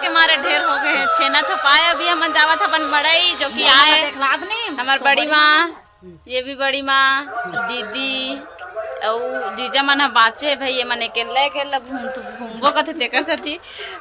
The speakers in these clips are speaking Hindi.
के मारे ढेर हो गए हैं। छेना थपाए अभी हम जावा था अपन मड़ई जो कि आए हमार बड़ी माँ, ये भी बड़ी माँ, दीदी और जीजा मन बाचे भैया मन अकेला घूमबो कथे तेकर साथी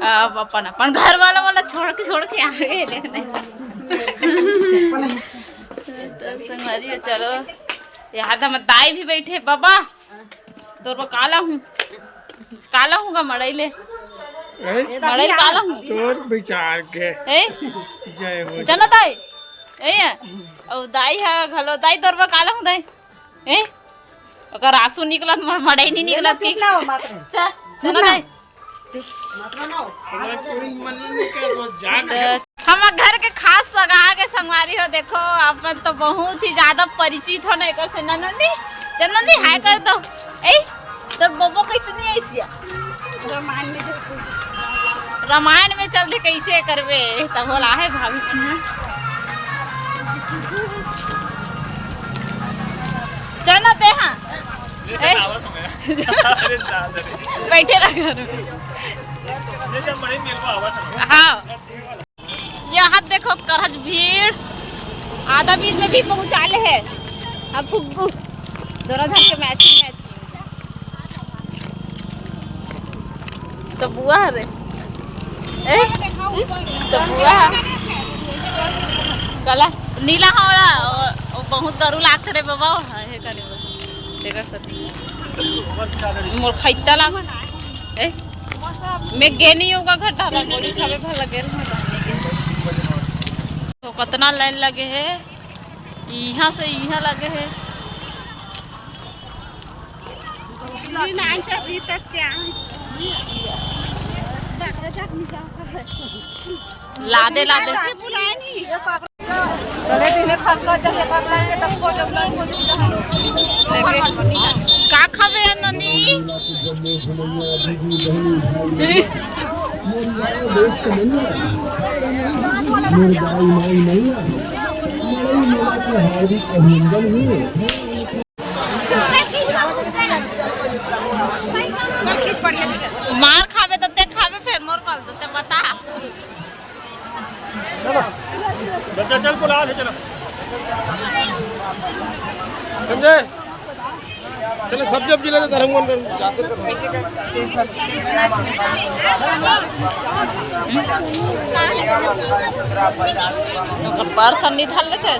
अब अपन घर वाला वाला छोड़ के आ गए देखने। तो संगवारी चलो यहाँ तो दाई भी बैठे बाबा तोर काला हूँ गा मड़ई ले मड़ई काला हूँ तोर विचार के जय हो जना दाई और दाई है घलो दाई तोर काला हूँ दाई अगर आंसू निकलत मड़ई नहीं निकलत की जना दाई हम घर के खास सगा के संगवारी हो। देखो अपन तो बहुत ही ज्यादा परिचित हो ना से नंदी हाय कर दो तो बोबो कैसे नहीं ऐसी रामायण में चलते कैसे करवे तब बोला है भाभी चलना पे हाँ बैठे रह हाँ यहाँ देखो करहज भीड़ आधा बीच में भी पहुँचाले है। अब फुग्गू दोनों धर के मैचिंग तो बुआ रे तो बुआ कला नीला हौला बहुत डरू लागत रे बाबा हे करे तेकर सती मोर खैता लाग मैं गे नहीं होगा घटा ला गोली खावे भला लगे तो कितना लाइन लगे है यहाँ से यहाँ लगे है लादे का खावे ननी मार खावे तो ते खावे फिर मोर पाल दो ते बता चल बुला ले चलो संजय चलो सब्जी अब जिला धर्म जाते पर्सन नहीं धल लेते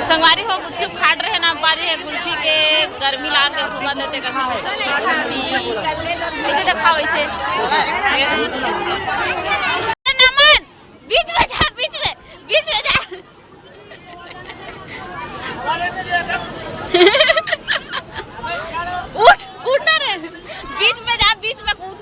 संगवारी हो गुपचुप खाट रहे ना पारी है गुल्फी के गर्मी ला के घुमा देते कैसे दिखाओ ऐसे नमन बीच में जा उठ ना रे बीच में कूद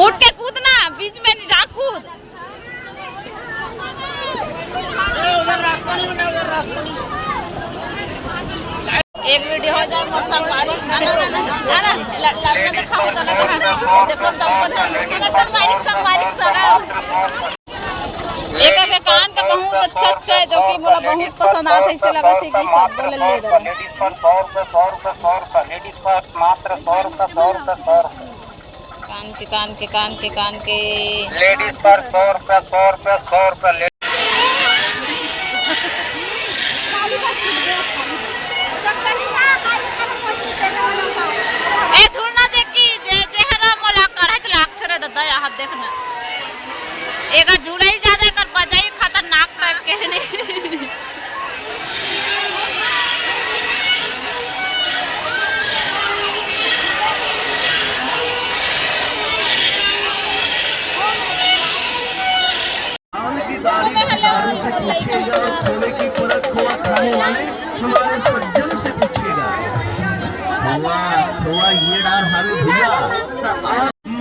उठ के कूदना बीच में नहीं जा कूद एक वीडियो हो जाए मोर संगवारी ना लड़का दिखाओ तो लगा देखो संगवारी सगा एक के कान का बहुत अच्छा है जो कि मोला बहुत पसंद आता है। इसे लगा थे कि सब बोले ले रहे लेडीज पर 100 रुपए लेडीज पर मात्र 100 रुपए कान के लेडीज पर 100 रुपए ए थोड़ा देखी जे हरा मोला करत लागत रे दादा यहाँ देखना एक जुड़ाई ज्यादा कर बजाई खतरनाक टाइप के ने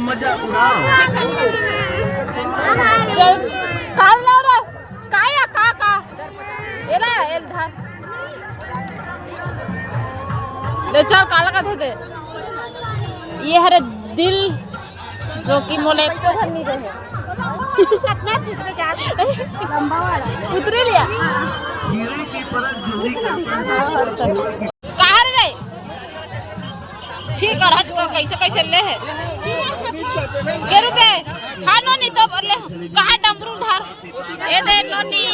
मजा उड़ाओ ले चल काला का थे ये हरे दिल जो कि मोले को नहीं रहे उतरे लिया कहाँ रे ठीक और हज को कैसे कैसे ले है के रुपए हाँ नोनी तो ले कहाँ डमरू धार ये दे नोनी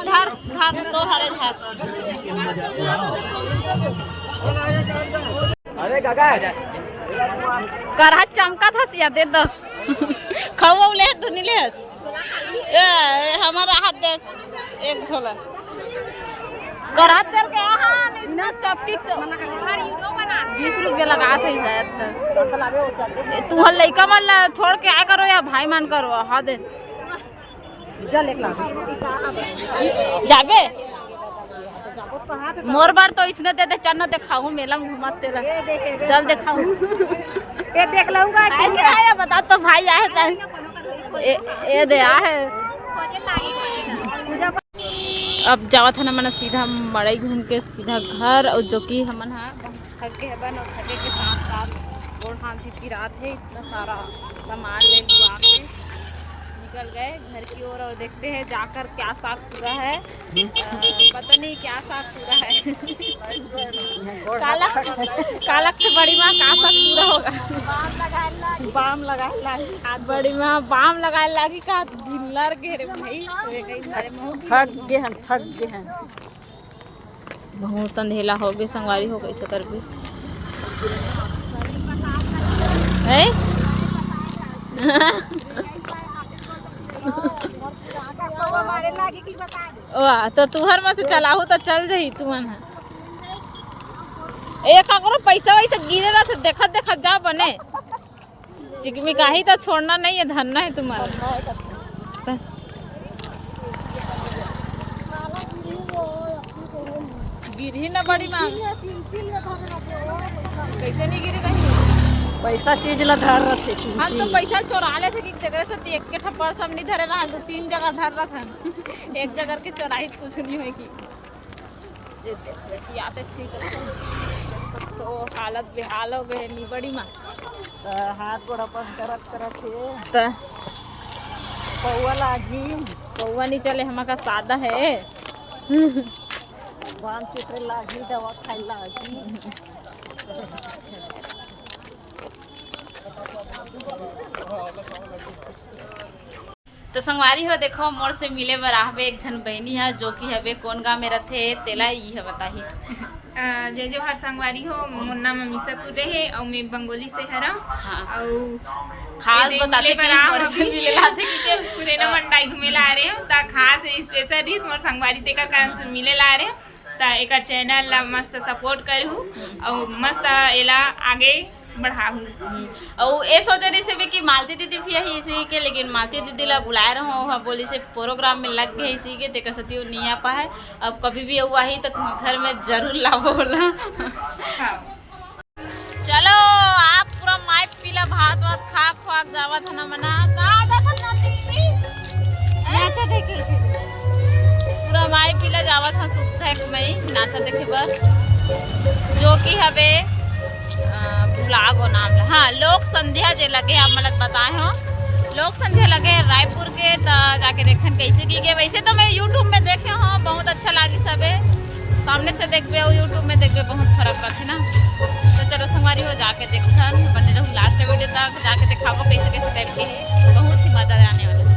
धार धार तो हरे धार अरे काका करहा चमका था सिया दे दो खाओ ले तू नहीं ले ए हमारा हाथ दे एक झोला करहा तेल के हां इतना चपटी 20 रुपया लगा थे शायद तू हल लइका मन छोड़ के आ करो या भाई मान करो हां दे चल 1 लाख जाबे मोर बार तो इसने दे चन्ना दिखाऊं मेला में घुमाते रह चल दिखाऊं ये देख लूंगा आया बता तो भाई आए ये दे आ है अब जावा था ना मैंने सीधा मड़ई घूम के सीधा घर और जो कि हमन थक के बन और थके के साथ साथ गोड़ हाथ भी पिरात है इतना सारा सामान ले हुआ के निकल गए घर की ओर और देखते हैं जाकर क्या साफ पूरा है पता नहीं क्या साफ पूरा है कालक से बड़ी माँ का साफ पूरा होगा बाम लगाए बड़ी माँ बाम लगाए लागी का ढिल्लर घेरे भाई थक गए हैं बहुत अंधेला हो गए संगवारी हो गई सकर भी है वाह तो तुहर में से चलाहू तो चल जही तुमन एक करो पैसा वैसा गिरे रहा देखत देखत जा बने चिकमी काही तो छोड़ना नहीं है धरना है तुम्हारा गिरी न बड़ी मांग कैसे नहीं गिरी कहीं पैसा चीज ला धर रहे थे हम तो पैसा चोरा ले थे कि जगह से देख के ठप्पड़ सब नहीं धरे रहा 2-3 जगह धर रहा था एक जगह के चोराई कुछ नहीं होगी आते ठीक तो हालत बेहाल हो गए नी बड़ी माँ हाथ गोड़ अपन करत है तो पौवा लागी पौवा नहीं चले हमारा सादा है बांध चित्र लागी दवा खाई लागी तो संगवारी हो देखो मोर से मिले बराबर एक जन बहनी है जो कि हवे कौन गाँव में रहते तेला ई है बताही जय जो हर संगवारी हो मुन्ना में मिसापुरे है और मैं बंगोली से हरा और खास बताते कि मिले लाते कि पूरे ना मंडाई घूमे ला रहे हो ता खास स्पेशल डिश मोर संगवारी ते का कारण से मिले ला रहे ता एक चैनल ला मस्त सपोर्ट करू और मस्त एला आगे बढ़ाऊँ और ये सोच रही से भी कि मालती दीदी भी यही इसी के लेकिन मालती दीदी ला बुलाए रहो हाँ बोली से प्रोग्राम में लग गए इसी के तेकर सती वो नहीं आ पाए अब कभी भी हुआ ही तो तुम घर में जरूर लाओ बोला चलो आप पूरा माइक पीला भात वात खा खुआ जावा था ना मना पूरा माइक पीला जावा था सुख में नाचा देखे पर जो कि हवे लागो नाम हाँ लोक संध्या जे लगे आप मतलब बताए हो लोक संध्या लगे रायपुर के तो जाके देखन कैसे की गए वैसे तो मैं यूट्यूब में देखे हूँ बहुत अच्छा लगी सबे सामने से देखबे और यूट्यूब में देखबे बहुत फर्क रखी ना तो चलो संगवारी हो जाके देखन बने रहूँ लास्ट वीडियो तक जाके दिखाओ कैसे कैसे करके है बहुत ही मजा आने वाला